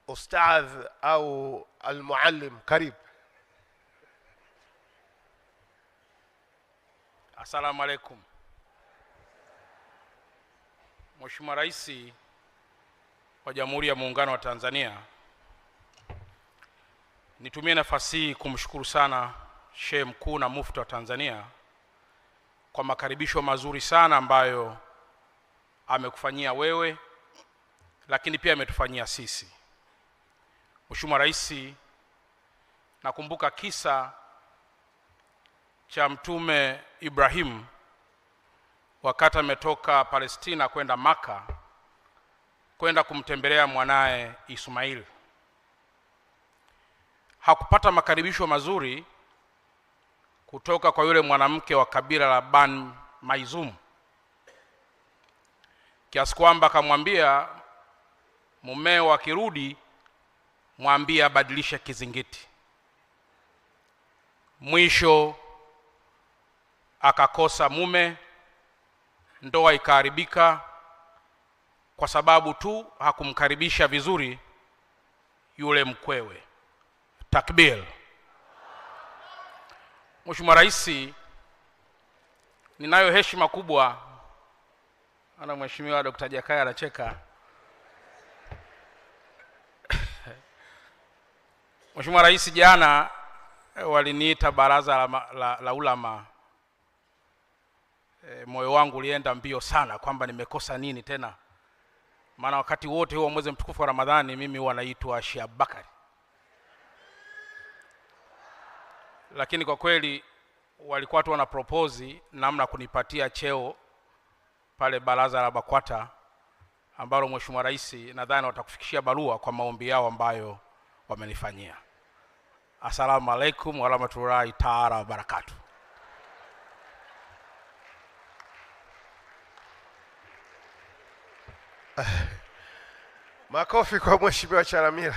ustadh au almuallim, karibu. Asalamu alaikum. Mheshimiwa Rais wa Jamhuri ya Muungano wa Tanzania, nitumie nafasi hii kumshukuru sana Sheikh Mkuu na Mufti wa Tanzania kwa makaribisho mazuri sana ambayo amekufanyia wewe, lakini pia ametufanyia sisi. Mheshimiwa Rais, nakumbuka kisa cha Mtume Ibrahim wakati ametoka Palestina kwenda Maka kwenda kumtembelea mwanae Ismail. Hakupata makaribisho mazuri kutoka kwa yule mwanamke wa kabila la Ban Maizum, kiasi kwamba akamwambia mumeo akirudi mwambie abadilishe kizingiti. Mwisho akakosa mume, ndoa ikaharibika kwa sababu tu hakumkaribisha vizuri yule mkwewe. Takbir. Mheshimiwa Rais, ninayo heshima kubwa, ana Mheshimiwa Dr. Jakaya anacheka. Mheshimiwa Rais, jana waliniita baraza la ulama. Moyo wangu ulienda mbio sana kwamba nimekosa nini tena, maana wakati wote huo mwezi mtukufu wa Ramadhani mimi huwa naitwa Sheikh Bakari. Lakini kwa kweli walikuwa tu wana propose namna kunipatia cheo pale baraza la BAKWATA, ambalo Mheshimiwa Rais nadhani watakufikishia barua kwa maombi yao ambayo wamenifanyia. Asalamu alaikum wa rahmatullahi ta'ala wa barakatuh. Makofi kwa Mheshimiwa Chalamila.